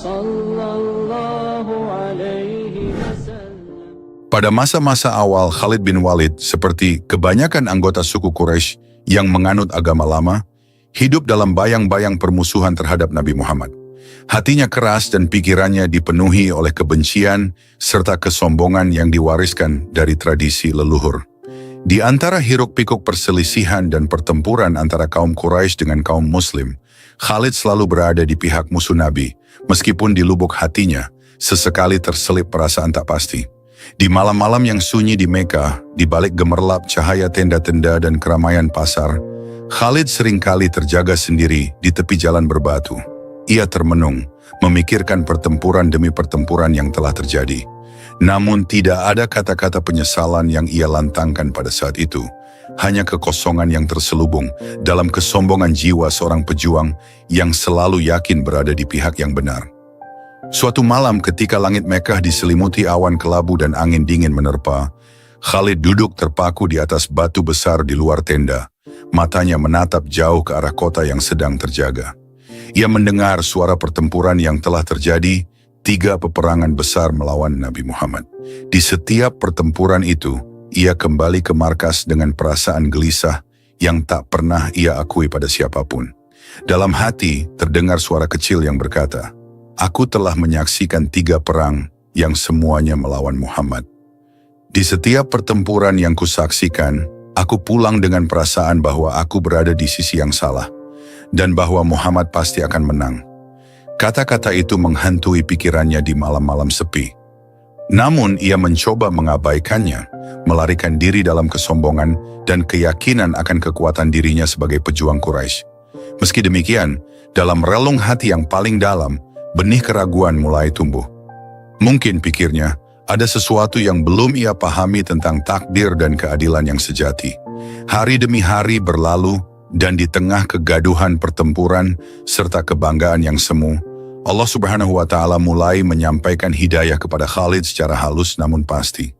sallallahu alaihi wasallam. Pada masa-masa awal Khalid bin Walid, seperti kebanyakan anggota suku Quraisy yang menganut agama lama, hidup dalam bayang-bayang permusuhan terhadap Nabi Muhammad. Hatinya keras dan pikirannya dipenuhi oleh kebencian serta kesombongan yang diwariskan dari tradisi leluhur. Di antara hiruk-pikuk perselisihan dan pertempuran antara kaum Quraisy dengan kaum Muslim, Khalid selalu berada di pihak musuh Nabi, meskipun di lubuk hatinya sesekali terselip perasaan tak pasti. Di malam-malam yang sunyi di Mekah, di balik gemerlap cahaya tenda-tenda dan keramaian pasar, Khalid seringkali terjaga sendiri di tepi jalan berbatu. Ia termenung, memikirkan pertempuran demi pertempuran yang telah terjadi. Namun tidak ada kata-kata penyesalan yang ia lantangkan pada saat itu. Hanya kekosongan yang terselubung dalam kesombongan jiwa seorang pejuang yang selalu yakin berada di pihak yang benar. Suatu malam ketika langit Mekah diselimuti awan kelabu dan angin dingin menerpa, Khalid duduk terpaku di atas batu besar di luar tenda. Matanya menatap jauh ke arah kota yang sedang terjaga. Ia mendengar suara pertempuran yang telah terjadi, 3 peperangan besar melawan Nabi Muhammad. Di setiap pertempuran itu, ia kembali ke markas dengan perasaan gelisah yang tak pernah ia akui pada siapapun. Dalam hati terdengar suara kecil yang berkata, "Aku telah menyaksikan 3 perang yang semuanya melawan Muhammad. Di setiap pertempuran yang kusaksikan, aku pulang dengan perasaan bahwa aku berada di sisi yang salah, dan bahwa Muhammad pasti akan menang." Kata-kata itu menghantui pikirannya di malam-malam sepi. Namun ia mencoba mengabaikannya, melarikan diri dalam kesombongan dan keyakinan akan kekuatan dirinya sebagai pejuang Quraisy. Meski demikian, dalam relung hati yang paling dalam, benih keraguan mulai tumbuh. Mungkin pikirnya, ada sesuatu yang belum ia pahami tentang takdir dan keadilan yang sejati. Hari demi hari berlalu, dan di tengah kegaduhan pertempuran serta kebanggaan yang semu, Allah Subhanahu wa Ta'ala mulai menyampaikan hidayah kepada Khalid secara halus namun pasti.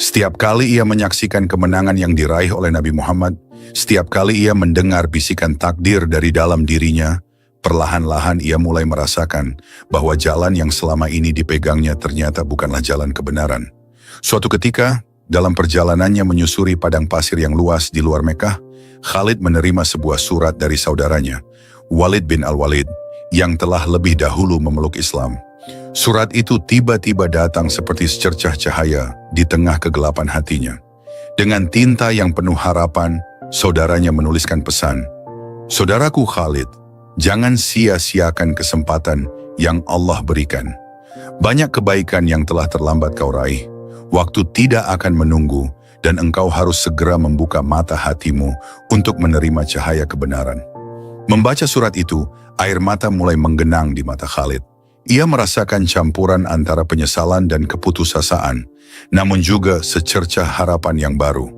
Setiap kali ia menyaksikan kemenangan yang diraih oleh Nabi Muhammad, setiap kali ia mendengar bisikan takdir dari dalam dirinya, perlahan-lahan ia mulai merasakan bahwa jalan yang selama ini dipegangnya ternyata bukanlah jalan kebenaran. Suatu ketika, dalam perjalanannya menyusuri padang pasir yang luas di luar Mekah, Khalid menerima sebuah surat dari saudaranya, Walid bin Al-Walid, yang telah lebih dahulu memeluk Islam. Surat itu tiba-tiba datang seperti secercah cahaya di tengah kegelapan hatinya. Dengan tinta yang penuh harapan, saudaranya menuliskan pesan, "Saudaraku Khalid, jangan sia-siakan kesempatan yang Allah berikan. Banyak kebaikan yang telah terlambat kau raih. Waktu tidak akan menunggu, dan engkau harus segera membuka mata hatimu untuk menerima cahaya kebenaran." Membaca surat itu, air mata mulai menggenang di mata Khalid. Ia merasakan campuran antara penyesalan dan keputusasaan, namun juga secercah harapan yang baru.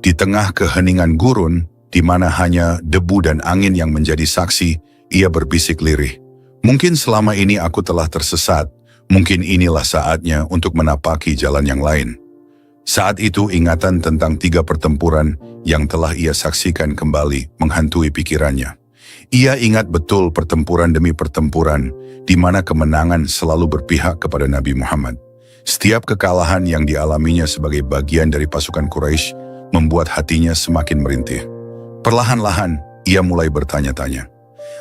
Di tengah keheningan gurun, di mana hanya debu dan angin yang menjadi saksi, ia berbisik lirih, "Mungkin selama ini aku telah tersesat, mungkin inilah saatnya untuk menapaki jalan yang lain." Saat itu ingatan tentang 3 pertempuran yang telah ia saksikan kembali menghantui pikirannya. Ia ingat betul pertempuran demi pertempuran, di mana kemenangan selalu berpihak kepada Nabi Muhammad. Setiap kekalahan yang dialaminya sebagai bagian dari pasukan Quraisy membuat hatinya semakin merintih. Perlahan-lahan, ia mulai bertanya-tanya,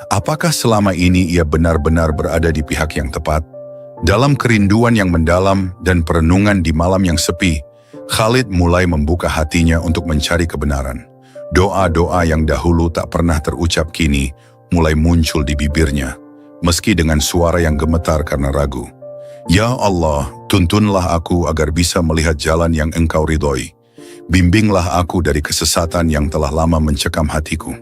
apakah selama ini ia benar-benar berada di pihak yang tepat? Dalam kerinduan yang mendalam dan perenungan di malam yang sepi, Khalid mulai membuka hatinya untuk mencari kebenaran. Doa-doa yang dahulu tak pernah terucap kini mulai muncul di bibirnya, meski dengan suara yang gemetar karena ragu. "Ya Allah, tuntunlah aku agar bisa melihat jalan yang Engkau ridhoi. Bimbinglah aku dari kesesatan yang telah lama mencekam hatiku."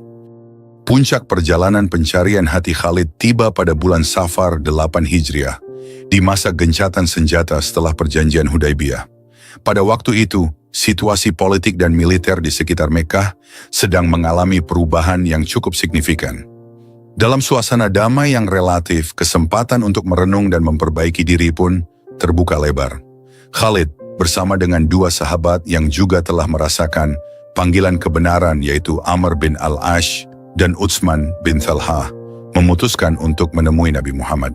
Puncak perjalanan pencarian hati Khalid tiba pada bulan Safar 8 Hijriah, di masa gencatan senjata setelah perjanjian Hudaibiyah. Pada waktu itu, situasi politik dan militer di sekitar Mekah sedang mengalami perubahan yang cukup signifikan. Dalam suasana damai yang relatif, kesempatan untuk merenung dan memperbaiki diri pun terbuka lebar. Khalid bersama dengan 2 sahabat yang juga telah merasakan panggilan kebenaran, yaitu Amr bin Al-Ash dan Utsman bin Talha, memutuskan untuk menemui Nabi Muhammad.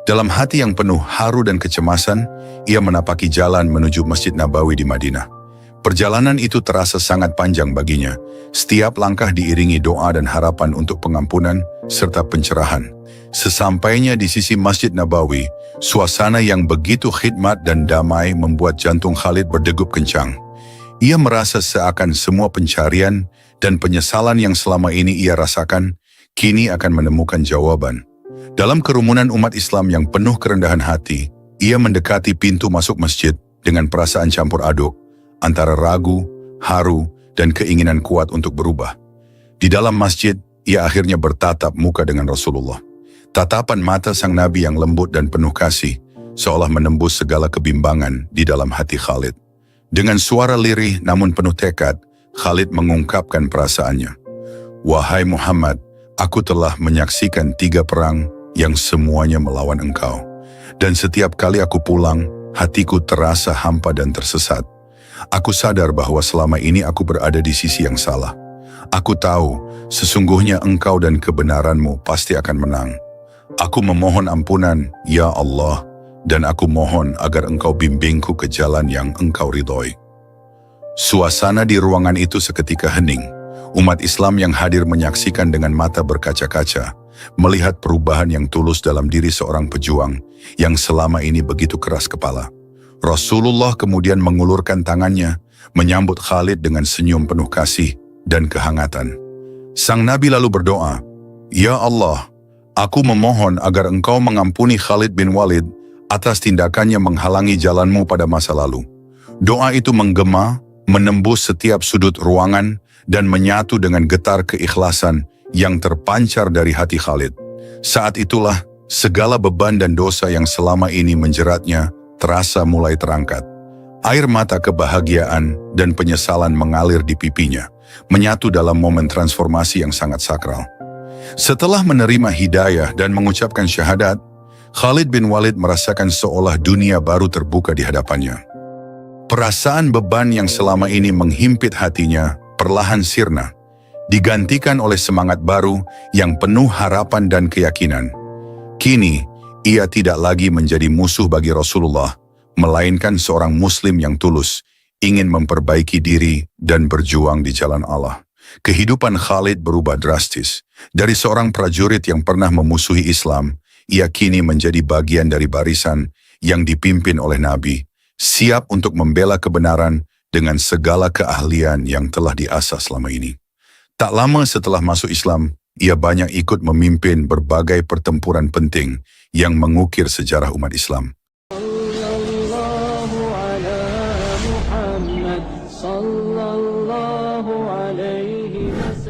Dalam hati yang penuh haru dan kecemasan, ia menapaki jalan menuju Masjid Nabawi di Madinah. Perjalanan itu terasa sangat panjang baginya. Setiap langkah diiringi doa dan harapan untuk pengampunan serta pencerahan. Sesampainya di sisi Masjid Nabawi, suasana yang begitu khidmat dan damai membuat jantung Khalid berdegup kencang. Ia merasa seakan semua pencarian dan penyesalan yang selama ini ia rasakan, kini akan menemukan jawaban. Dalam kerumunan umat Islam yang penuh kerendahan hati, ia mendekati pintu masuk masjid dengan perasaan campur aduk, antara ragu, haru, dan keinginan kuat untuk berubah. Di dalam masjid, ia akhirnya bertatap muka dengan Rasulullah. Tatapan mata sang Nabi yang lembut dan penuh kasih, seolah menembus segala kebimbangan di dalam hati Khalid. Dengan suara lirih namun penuh tekad, Khalid mengungkapkan perasaannya. Wahai Muhammad, aku telah menyaksikan 3 perang yang semuanya melawan engkau. Dan setiap kali aku pulang, hatiku terasa hampa dan tersesat. Aku sadar bahwa selama ini aku berada di sisi yang salah. Aku tahu, sesungguhnya engkau dan kebenaranmu pasti akan menang. Aku memohon ampunan, ya Allah, dan aku mohon agar engkau bimbingku ke jalan yang engkau ridhoi. Suasana di ruangan itu seketika hening. Umat Islam yang hadir menyaksikan dengan mata berkaca-kaca, melihat perubahan yang tulus dalam diri seorang pejuang yang selama ini begitu keras kepala. Rasulullah kemudian mengulurkan tangannya, menyambut Khalid dengan senyum penuh kasih dan kehangatan. Sang Nabi lalu berdoa, Ya Allah, aku memohon agar engkau mengampuni Khalid bin Walid atas tindakannya menghalangi jalanmu pada masa lalu. Doa itu menggema, menembus setiap sudut ruangan, dan menyatu dengan getar keikhlasan yang terpancar dari hati Khalid. Saat itulah, segala beban dan dosa yang selama ini menjeratnya terasa mulai terangkat. Air mata kebahagiaan dan penyesalan mengalir di pipinya, menyatu dalam momen transformasi yang sangat sakral. Setelah menerima hidayah dan mengucapkan syahadat, Khalid bin Walid merasakan seolah dunia baru terbuka di hadapannya. Perasaan beban yang selama ini menghimpit hatinya perlahan sirna, digantikan oleh semangat baru yang penuh harapan dan keyakinan. Kini, ia tidak lagi menjadi musuh bagi Rasulullah, melainkan seorang muslim yang tulus, ingin memperbaiki diri dan berjuang di jalan Allah. Kehidupan Khalid berubah drastis. Dari seorang prajurit yang pernah memusuhi Islam, ia kini menjadi bagian dari barisan yang dipimpin oleh Nabi, siap untuk membela kebenaran dengan segala keahlian yang telah diasah selama ini. Tak lama setelah masuk Islam, ia banyak ikut memimpin berbagai pertempuran penting yang mengukir sejarah umat Islam. Sallallahu ala Muhammad, sallallahu alaihi wasallam.